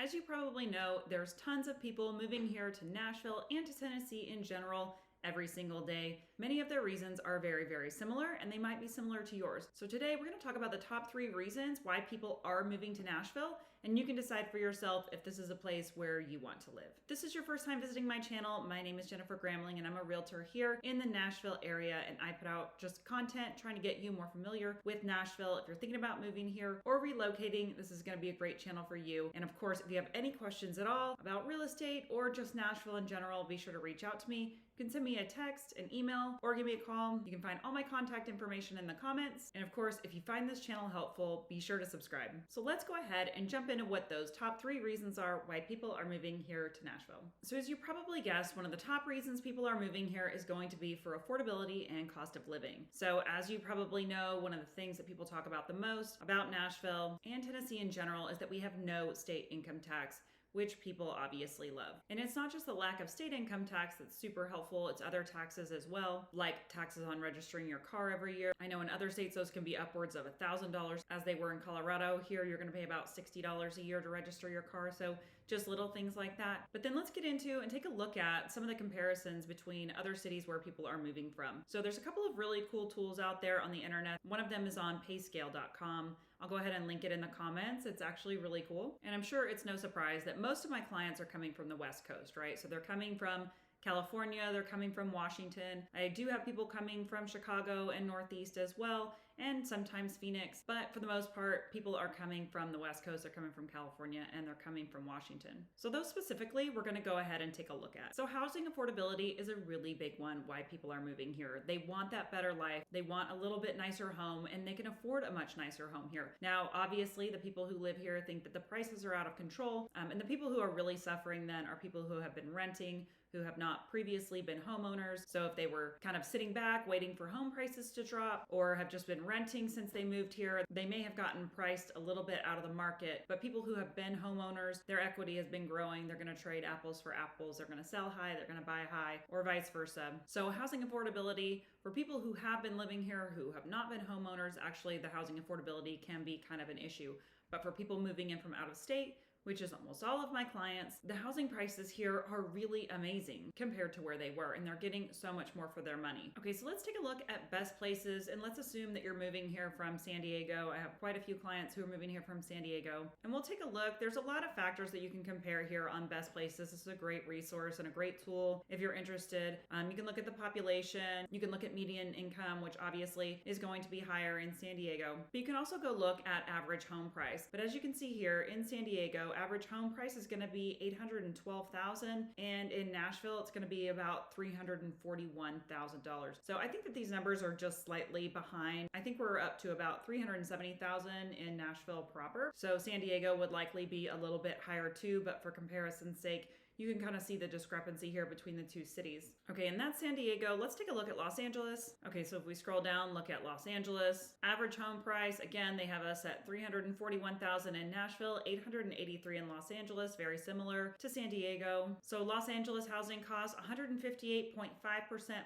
As you probably know, there's tons of people moving here to Nashville and to Tennessee in general every single day. Many of their reasons are very, very similar, and they might be similar to yours. So today we're going to talk about the top 3 reasons why people are moving to Nashville, and you can decide for yourself if this is a place where you want to live. If this is your first time visiting my channel, my name is Jennifer Gramling, and I'm a realtor here in the Nashville area, and I put out just content trying to get you more familiar with Nashville. If you're thinking about moving here or relocating, this is going to be a great channel for you. And of course, if you have any questions at all about real estate or just Nashville in general, be sure to reach out to me. You can send me a text, an email, or give me a call. You can find all my contact information in the comments. And of course, if you find this channel helpful, be sure to subscribe. So let's go ahead and jump into what those top 3 reasons are why people are moving here to Nashville. So as you probably guessed, one of the top reasons people are moving here is going to be for affordability and cost of living. So as you probably know, one of the things that people talk about the most about Nashville and Tennessee in general is that we have no state income tax, which people obviously love. And it's not just the lack of state income tax that's super helpful, it's other taxes as well, like taxes on registering your car every year. I know in other states those can be upwards of $1,000 as they were in Colorado. Here you're gonna pay about $60 a year to register your car, so just little things like that. But then let's get into and take a look at some of the comparisons between other cities where people are moving from. So there's a couple of really cool tools out there on the internet. One of them is on payscale.com. I'll go ahead and link it in the comments. It's actually really cool. And I'm sure it's no surprise that most of my clients are coming from the West Coast, right? So they're coming from California, they're coming from Washington. I do have people coming from Chicago and Northeast as well, and sometimes Phoenix, but for the most part, people are coming from the West Coast, they're coming from California, and they're coming from Washington. So those specifically, we're gonna go ahead and take a look at. So housing affordability is a really big one why people are moving here. They want that better life, they want a little bit nicer home, and they can afford a much nicer home here. Now, obviously, the people who live here think that the prices are out of control, and the people who are really suffering then are people who have been renting, who have not previously been homeowners. So if they were kind of sitting back waiting for home prices to drop or have just been renting since they moved here, they may have gotten priced a little bit out of the market. But people who have been homeowners, their equity has been growing. They're going to trade apples for apples. They're going to sell high, they're going to buy high, or vice versa. So housing affordability for people who have been living here, who have not been homeowners, actually the housing affordability can be kind of an issue. But for people moving in from out of state, which is almost all of my clients, the housing prices here are really amazing compared to where they were, and they're getting so much more for their money. Okay, so let's take a look at best places, and let's assume that you're moving here from San Diego. I have quite a few clients who are moving here from San Diego, and we'll take a look. There's a lot of factors that you can compare here on best places. This is a great resource and a great tool if you're interested. You can look at the population, you can look at median income, which obviously is going to be higher in San Diego, but you can also go look at average home price. But as you can see here in San Diego, average home price is going to be $812,000, and in Nashville it's going to be about $341,000. So I think that these numbers are just slightly behind. I think we're up to about $370,000 in Nashville proper. So San Diego would likely be a little bit higher too, but for comparison's sake, you can kind of see the discrepancy here between the two cities. Okay, and that's San Diego. Let's take a look at Los Angeles. Okay, so if we scroll down, look at Los Angeles. Average home price, again, they have us at $341,000 in Nashville, $883,000 in Los Angeles, very similar to San Diego. So Los Angeles housing costs 158.5%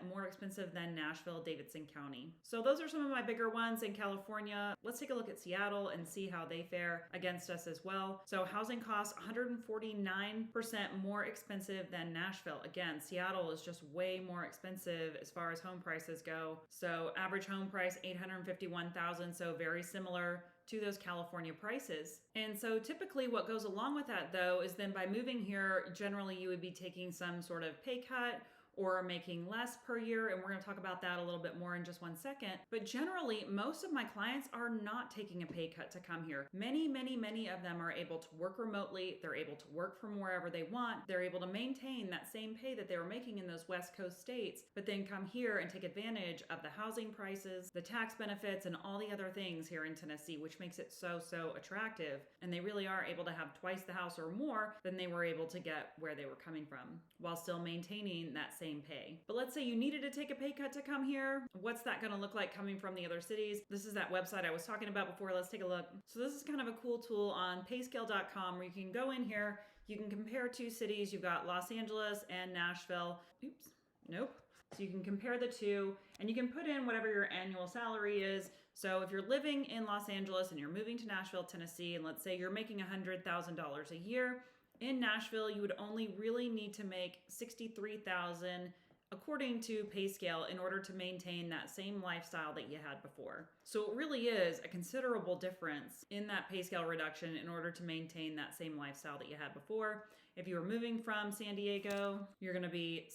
more expensive than Nashville, Davidson County. So those are some of my bigger ones in California. Let's take a look at Seattle and see how they fare against us as well. So housing costs 149% more expensive than Nashville. Again, Seattle is just way more expensive as far as home prices go. So average home price, $851,000, so very similar to those California prices. And so typically what goes along with that though is then by moving here, generally you would be taking some sort of pay cut or making less per year, and we're going to talk about that a little bit more in just one second. But generally, most of my clients are not taking a pay cut to come here. Many of them are able to work remotely. They're able to work from wherever they want. They're able to maintain that same pay that they were making in those West Coast states, but then come here and take advantage of the housing prices, the tax benefits, and all the other things here in Tennessee, which makes it so attractive. And they really are able to have twice the house or more than they were able to get where they were coming from, while still maintaining that same pay. But let's say you needed to take a pay cut to come here. What's that going to look like coming from the other cities? This is that website I was talking about before. Let's take a look. So this is kind of a cool tool on payscale.com where you can go in here, you can compare two cities. You've got Los Angeles and Nashville. Oops. Nope. So you can compare the two and you can put in whatever your annual salary is. So if you're living in Los Angeles and you're moving to Nashville, Tennessee, and let's say you're making $100,000 a year, in Nashville, you would only really need to make $63,000 according to pay scale in order to maintain that same lifestyle that you had before. So it really is a considerable difference in that pay scale reduction in order to maintain that same lifestyle that you had before. If you were moving from San Diego, you're going to be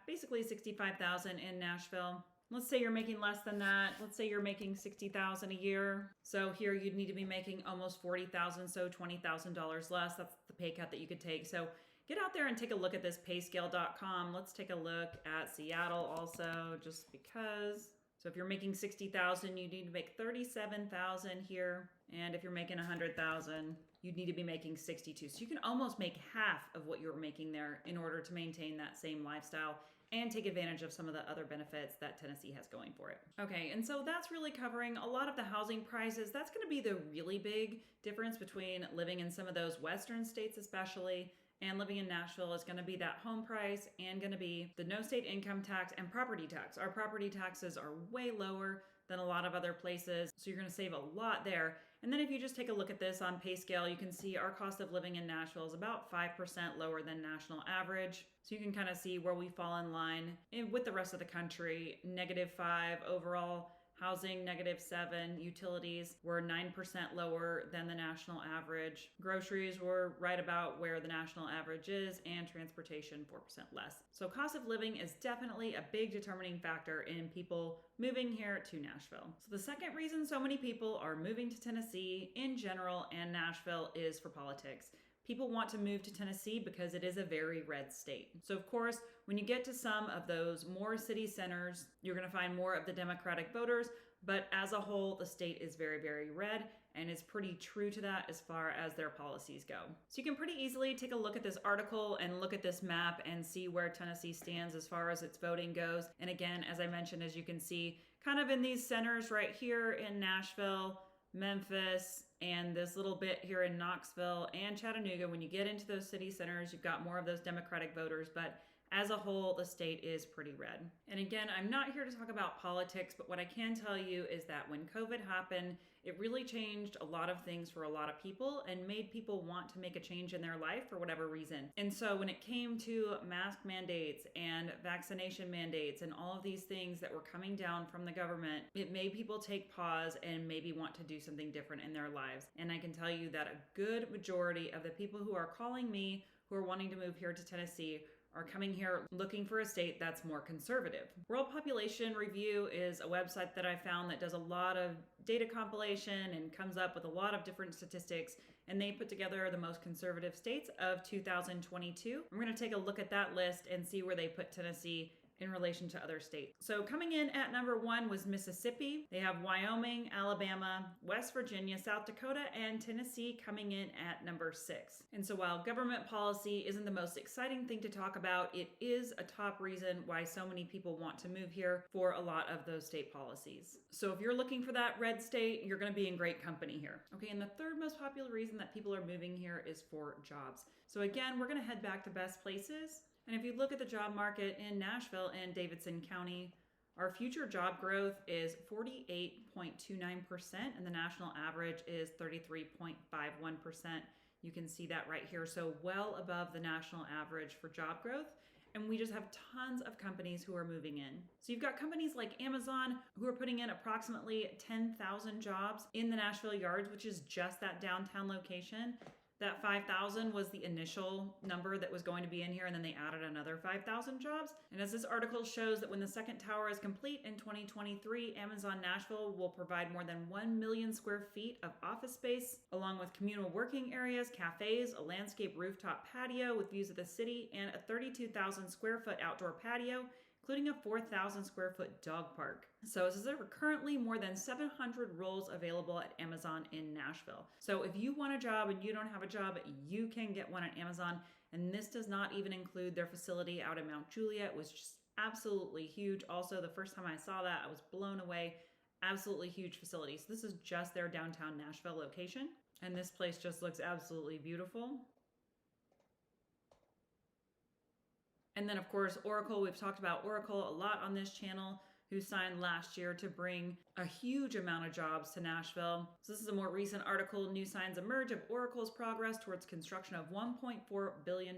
basically 65,000 in Nashville. Let's say you're making less than that. Let's say you're making $60,000 a year. So here you'd need to be making almost $40,000, so $20,000 less. That's the pay cut that you could take. So get out there and take a look at this payscale.com. Let's take a look at Seattle also, just because. So if you're making $60,000, you need to make $37,000 here. And if you're making $100,000, you'd need to be making $62,000. So you can almost make half of what you're making there in order to maintain that same lifestyle and take advantage of some of the other benefits that Tennessee has going for it. Okay, and so that's really covering a lot of the housing prices. That's gonna be the really big difference between living in some of those Western states especially, and living in Nashville is gonna be that home price and gonna be the no state income tax and property tax. Our property taxes are way lower than a lot of other places, so you're gonna save a lot there. And then if you just take a look at this on pay scale, you can see our cost of living in Nashville is about 5% lower than national average. So you can kind of see where we fall in line with the rest of the country. -5 overall housing, -7 utilities were 9% lower than the national average. Groceries were right about where the national average is, and transportation 4% less. So cost of living is definitely a big determining factor in people moving here to Nashville. So the second reason so many people are moving to Tennessee in general and Nashville is for politics. People want to move to Tennessee because it is a very red state. So of course, when you get to some of those more city centers, you're going to find more of the Democratic voters, but as a whole, the state is very, very red and is pretty true to that as far as their policies go. So you can pretty easily take a look at this article and look at this map and see where Tennessee stands as far as its voting goes. And again, as I mentioned, as you can see, kind of in these centers right here in Nashville, Memphis, and this little bit here in Knoxville and Chattanooga, when you get into those city centers, you've got more of those Democratic voters, but as a whole, the state is pretty red. And again, I'm not here to talk about politics, but what I can tell you is that when COVID happened, it really changed a lot of things for a lot of people and made people want to make a change in their life for whatever reason. And so when it came to mask mandates and vaccination mandates and all of these things that were coming down from the government, it made people take pause and maybe want to do something different in their lives. And I can tell you that a good majority of the people who are calling me who are wanting to move here to Tennessee are coming here looking for a state that's more conservative. World Population Review is a website that I found that does a lot of data compilation and comes up with a lot of different statistics, and they put together the most conservative states of 2022. We're going to take a look at that list and see where they put Tennessee in relation to other states. So coming in at number 1 was Mississippi. They have Wyoming, Alabama, West Virginia, South Dakota, and Tennessee coming in at number 6. And so while government policy isn't the most exciting thing to talk about, it is a top reason why so many people want to move here for a lot of those state policies. So if you're looking for that red state, you're going to be in great company here. Okay, and the third most popular reason that people are moving here is for jobs. So again, we're going to head back to best places. And if you look at the job market in Nashville and Davidson County, our future job growth is 48.29%, and the national average is 33.51%. You can see that right here. So well above the national average for job growth. And we just have tons of companies who are moving in. So you've got companies like Amazon who are putting in approximately 10,000 jobs in the Nashville yards, which is just that downtown location. That 5,000 was the initial number that was going to be in here, and then they added another 5,000 jobs. And as this article shows, that when the second tower is complete in 2023, Amazon Nashville will provide more than 1 million square feet of office space, along with communal working areas, cafes, a landscape rooftop patio with views of the city, and a 32,000 square foot outdoor patio, including a 4,000 square foot dog park. So it says there are currently more than 700 roles available at Amazon in Nashville. So if you want a job and you don't have a job, you can get one at Amazon. And this does not even include their facility out in Mount Juliet, which is just absolutely huge. Also, the first time I saw that, I was blown away. Absolutely huge facility. So this is just their downtown Nashville location. And this place just looks absolutely beautiful. And then, of course, Oracle. We've talked about Oracle a lot on this channel, who signed last year to bring a huge amount of jobs to Nashville. So this is a more recent article. New signs emerge of Oracle's progress towards construction of $1.4 billion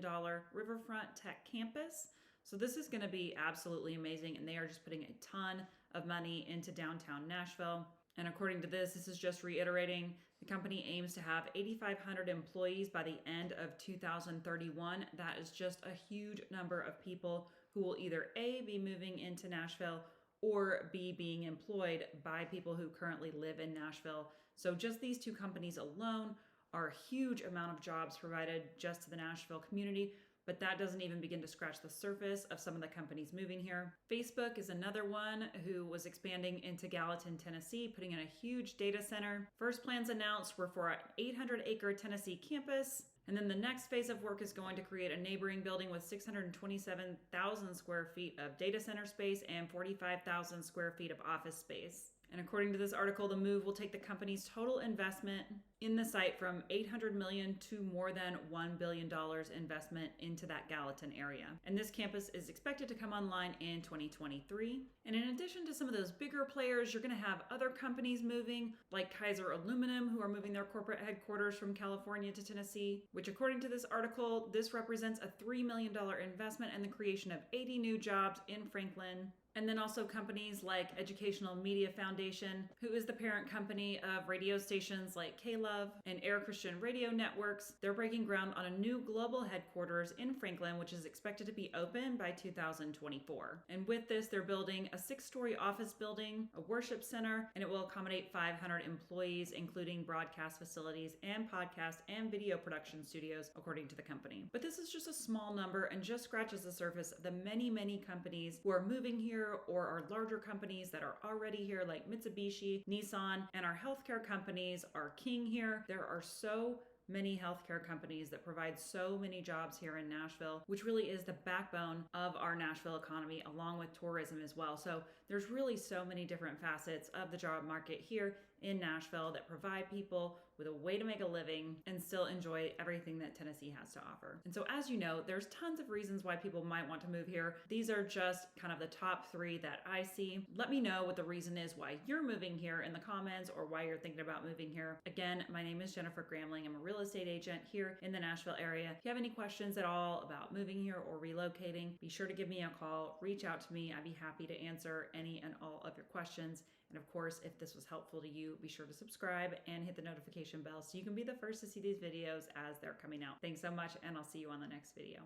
riverfront tech campus. So this is going to be absolutely amazing, and they are just putting a ton of money into downtown Nashville. And according to this is just reiterating, the company aims to have 8,500 employees by the end of 2031. That is just a huge number of people who will either A, be moving into Nashville, or B, being employed by people who currently live in Nashville. So just these two companies alone are a huge amount of jobs provided just to the Nashville community. But that doesn't even begin to scratch the surface of some of the companies moving here. Facebook is another one who was expanding into Gallatin, Tennessee, putting in a huge data center. First plans announced were for an 800-acre Tennessee campus. And then the next phase of work is going to create a neighboring building with 627,000 square feet of data center space and 45,000 square feet of office space. And according to this article, the move will take the company's total investment in the site from $800 million to more than $1 billion investment into that Gallatin area. And this campus is expected to come online in 2023. And in addition to some of those bigger players, you're going to have other companies moving, like Kaiser Aluminum, who are moving their corporate headquarters from California to Tennessee, which according to this article, this represents a $3 million investment and the creation of 80 new jobs in Franklin. And then also companies like Educational Media Foundation, who is the parent company of radio stations like K-Love and Air Christian Radio Networks. They're breaking ground on a new global headquarters in Franklin, which is expected to be open by 2024. And with this, they're building a 6-story office building, a worship center, and it will accommodate 500 employees, including broadcast facilities and podcast and video production studios, according to the company. But this is just a small number and just scratches the surface of the many, many companies who are moving here or are larger companies that are already here, like Mitsubishi, Nissan, and our healthcare companies are king here. There are so many healthcare companies that provide so many jobs here in Nashville, which really is the backbone of our Nashville economy, along with tourism as well. So there's really so many different facets of the job market here in Nashville that provide people with a way to make a living and still enjoy everything that Tennessee has to offer. And so as you know, there's tons of reasons why people might want to move here. These are just kind of the top 3 that I see. Let me know what the reason is why you're moving here in the comments, or why you're thinking about moving here. Again, my name is Jennifer Gramling. I'm a real estate agent here in the Nashville area. If you have any questions at all about moving here or relocating, be sure to give me a call, reach out to me. I'd be happy to answer any and all of your questions. And of course, if this was helpful to you, be sure to subscribe and hit the notification bell so you can be the first to see these videos as they're coming out. Thanks so much, and I'll see you on the next video.